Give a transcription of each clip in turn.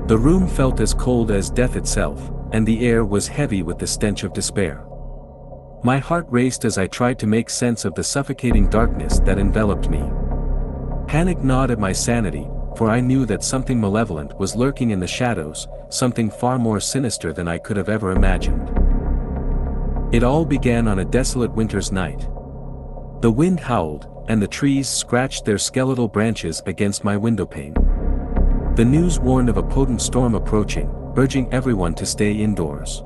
The room felt as cold as death itself, and the air was heavy with the stench of despair. My heart raced as I tried to make sense of the suffocating darkness that enveloped me. Panic gnawed at my sanity, for I knew that something malevolent was lurking in the shadows, something far more sinister than I could have ever imagined. It all began on a desolate winter's night. The wind howled, and the trees scratched their skeletal branches against my windowpane. The news warned of a potent storm approaching, urging everyone to stay indoors.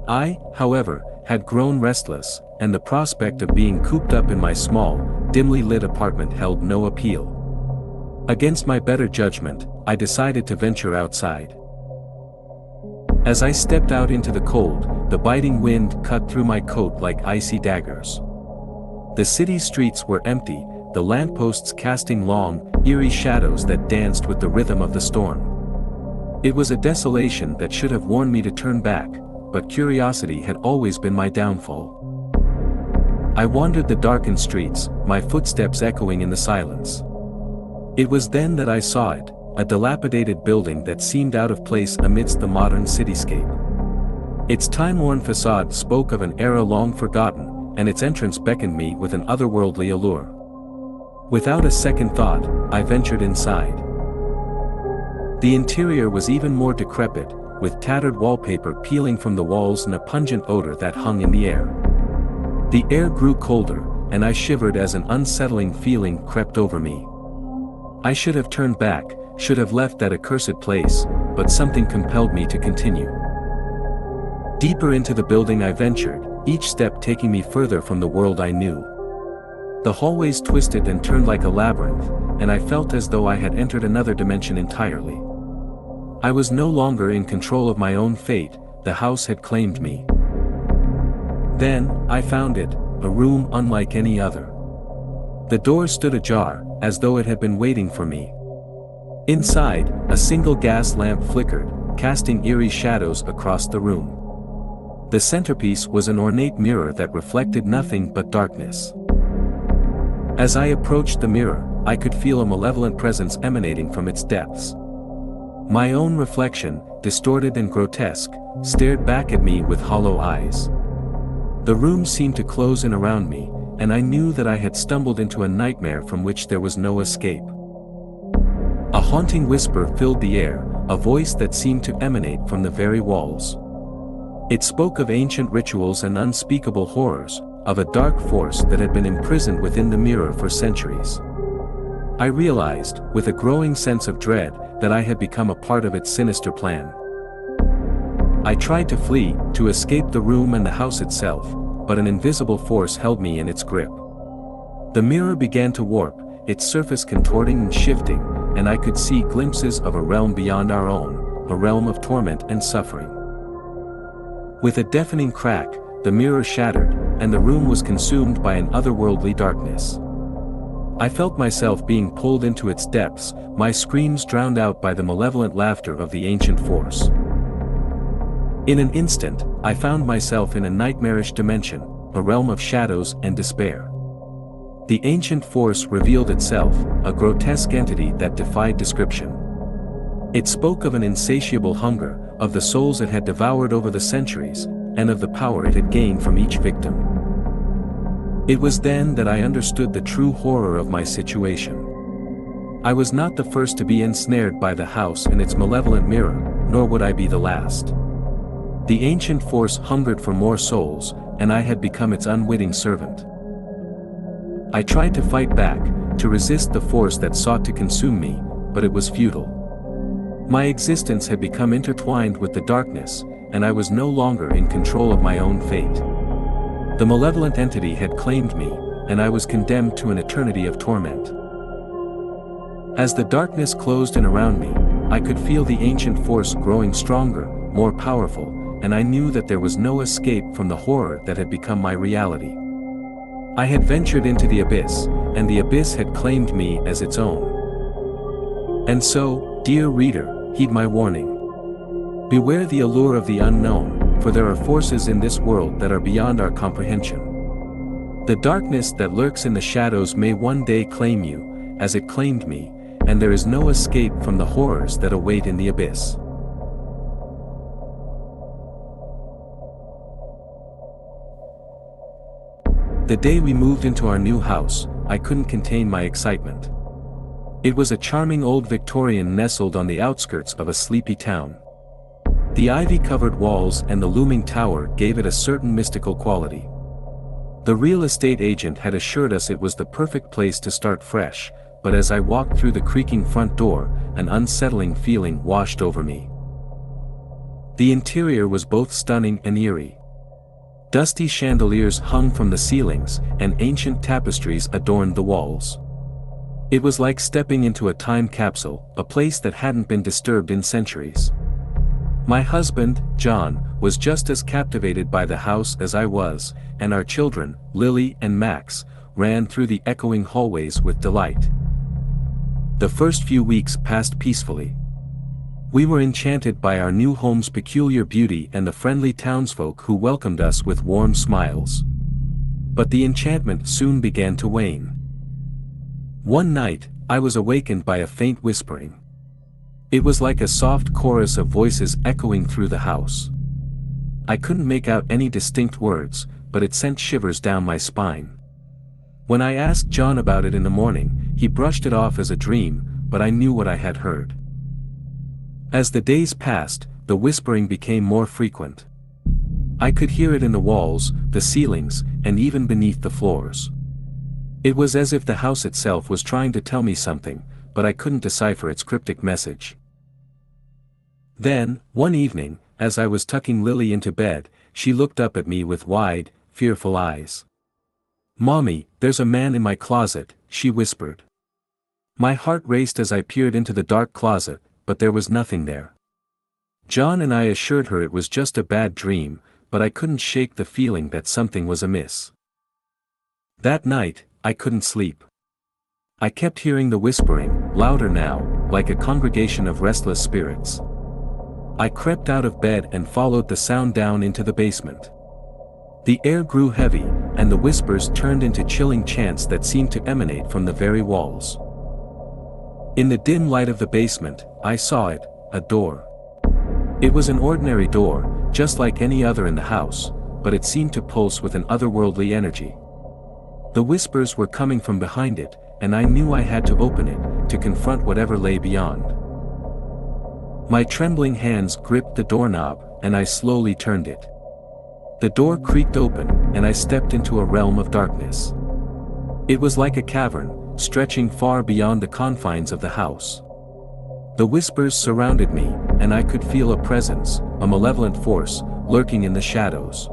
I, however, had grown restless, and the prospect of being cooped up in my small, dimly lit apartment held no appeal. Against my better judgment, I decided to venture outside. As I stepped out into the cold, the biting wind cut through my coat like icy daggers. The city's streets were empty, the lampposts casting long, eerie shadows that danced with the rhythm of the storm. It was a desolation that should have warned me to turn back, but curiosity had always been my downfall. I wandered the darkened streets, my footsteps echoing in the silence. It was then that I saw it, a dilapidated building that seemed out of place amidst the modern cityscape. Its time-worn facade spoke of an era long forgotten, and its entrance beckoned me with an otherworldly allure. Without a second thought, I ventured inside. The interior was even more decrepit, with tattered wallpaper peeling from the walls and a pungent odor that hung in the air. The air grew colder, and I shivered as an unsettling feeling crept over me. I should have turned back, should have left that accursed place, but something compelled me to continue. Deeper into the building I ventured, each step taking me further from the world I knew. The hallways twisted and turned like a labyrinth, and I felt as though I had entered another dimension entirely. I was no longer in control of my own fate, the house had claimed me. Then, I found it, a room unlike any other. The door stood ajar, as though it had been waiting for me. Inside, a single gas lamp flickered, casting eerie shadows across the room. The centerpiece was an ornate mirror that reflected nothing but darkness. As I approached the mirror, I could feel a malevolent presence emanating from its depths. My own reflection, distorted and grotesque, stared back at me with hollow eyes. The room seemed to close in around me, and I knew that I had stumbled into a nightmare from which there was no escape. A haunting whisper filled the air, a voice that seemed to emanate from the very walls. It spoke of ancient rituals and unspeakable horrors, of a dark force that had been imprisoned within the mirror for centuries. I realized, with a growing sense of dread, that I had become a part of its sinister plan. I tried to flee, to escape the room and the house itself, but an invisible force held me in its grip. The mirror began to warp, its surface contorting and shifting, and I could see glimpses of a realm beyond our own, a realm of torment and suffering. With a deafening crack, the mirror shattered, and the room was consumed by an otherworldly darkness. I felt myself being pulled into its depths, my screams drowned out by the malevolent laughter of the ancient force. In an instant, I found myself in a nightmarish dimension, a realm of shadows and despair. The ancient force revealed itself, a grotesque entity that defied description. It spoke of an insatiable hunger, of the souls it had devoured over the centuries, and of the power it had gained from each victim. It was then that I understood the true horror of my situation. I was not the first to be ensnared by the house and its malevolent mirror, nor would I be the last. The ancient force hungered for more souls, and I had become its unwitting servant. I tried to fight back, to resist the force that sought to consume me, but it was futile. My existence had become intertwined with the darkness, and I was no longer in control of my own fate. The malevolent entity had claimed me, and I was condemned to an eternity of torment. As the darkness closed in around me, I could feel the ancient force growing stronger, more powerful, and I knew that there was no escape from the horror that had become my reality. I had ventured into the abyss, and the abyss had claimed me as its own. And so, dear reader, heed my warning. Beware the allure of the unknown, for there are forces in this world that are beyond our comprehension. The darkness that lurks in the shadows may one day claim you, as it claimed me, and there is no escape from the horrors that await in the abyss. The day we moved into our new house, I couldn't contain my excitement. It was a charming old Victorian nestled on the outskirts of a sleepy town. The ivy-covered walls and the looming tower gave it a certain mystical quality. The real estate agent had assured us it was the perfect place to start fresh, but as I walked through the creaking front door, an unsettling feeling washed over me. The interior was both stunning and eerie. Dusty chandeliers hung from the ceilings, and ancient tapestries adorned the walls. It was like stepping into a time capsule, a place that hadn't been disturbed in centuries. My husband, John, was just as captivated by the house as I was, and our children, Lily and Max, ran through the echoing hallways with delight. The first few weeks passed peacefully. We were enchanted by our new home's peculiar beauty and the friendly townsfolk who welcomed us with warm smiles. But the enchantment soon began to wane. One night, I was awakened by a faint whispering. It was like a soft chorus of voices echoing through the house. I couldn't make out any distinct words, but it sent shivers down my spine. When I asked John about it in the morning, he brushed it off as a dream, but I knew what I had heard. As the days passed, the whispering became more frequent. I could hear it in the walls, the ceilings, and even beneath the floors. It was as if the house itself was trying to tell me something, but I couldn't decipher its cryptic message. Then, one evening, as I was tucking Lily into bed, she looked up at me with wide, fearful eyes. "Mommy, there's a man in my closet," she whispered. My heart raced as I peered into the dark closet, but there was nothing there. John and I assured her it was just a bad dream, but I couldn't shake the feeling that something was amiss. That night, I couldn't sleep. I kept hearing the whispering, louder now, like a congregation of restless spirits. I crept out of bed and followed the sound down into the basement. The air grew heavy, and the whispers turned into chilling chants that seemed to emanate from the very walls. In the dim light of the basement, I saw it, a door. It was an ordinary door, just like any other in the house, but it seemed to pulse with an otherworldly energy. The whispers were coming from behind it, and I knew I had to open it, to confront whatever lay beyond. My trembling hands gripped the doorknob, and I slowly turned it. The door creaked open, and I stepped into a realm of darkness. It was like a cavern, stretching far beyond the confines of the house. The whispers surrounded me, and I could feel a presence, a malevolent force, lurking in the shadows.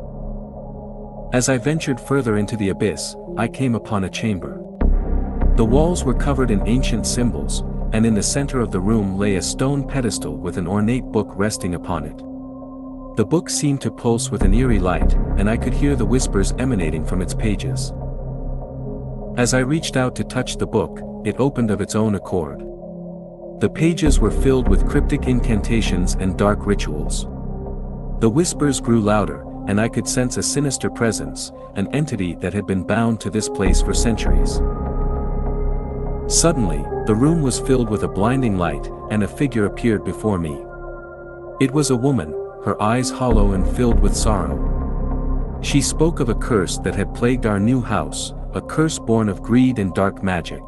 As I ventured further into the abyss, I came upon a chamber. The walls were covered in ancient symbols, and in the center of the room lay a stone pedestal with an ornate book resting upon it. The book seemed to pulse with an eerie light, and I could hear the whispers emanating from its pages. As I reached out to touch the book, it opened of its own accord. The pages were filled with cryptic incantations and dark rituals. The whispers grew louder, and I could sense a sinister presence, an entity that had been bound to this place for centuries. Suddenly, the room was filled with a blinding light, and a figure appeared before me. It was a woman, her eyes hollow and filled with sorrow. She spoke of a curse that had plagued our new house, a curse born of greed and dark magic.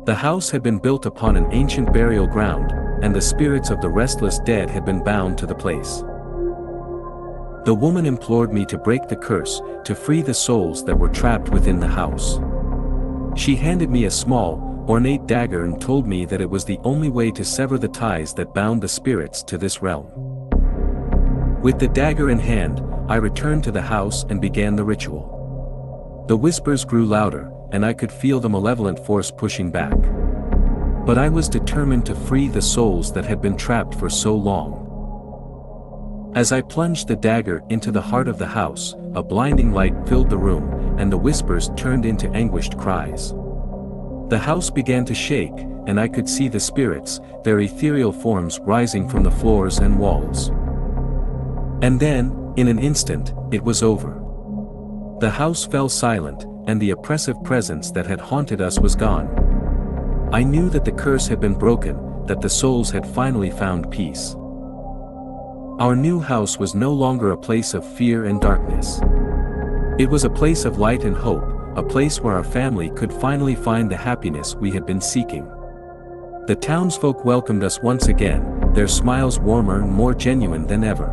The house had been built upon an ancient burial ground, and the spirits of the restless dead had been bound to the place. The woman implored me to break the curse, to free the souls that were trapped within the house. She handed me a small, ornate dagger and told me that it was the only way to sever the ties that bound the spirits to this realm. With the dagger in hand, I returned to the house and began the ritual. The whispers grew louder, and I could feel the malevolent force pushing back. But I was determined to free the souls that had been trapped for so long. As I plunged the dagger into the heart of the house, a blinding light filled the room, and the whispers turned into anguished cries. The house began to shake, and I could see the spirits, their ethereal forms rising from the floors and walls. And then, in an instant, it was over. The house fell silent, and the oppressive presence that had haunted us was gone. I knew that the curse had been broken, that the souls had finally found peace. Our new house was no longer a place of fear and darkness. It was a place of light and hope, a place where our family could finally find the happiness we had been seeking. The townsfolk welcomed us once again, their smiles warmer and more genuine than ever.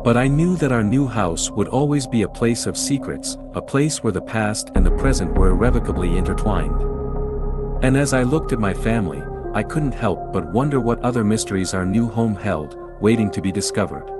But I knew that our new house would always be a place of secrets, a place where the past and the present were irrevocably intertwined. And as I looked at my family, I couldn't help but wonder what other mysteries our new home held, waiting to be discovered.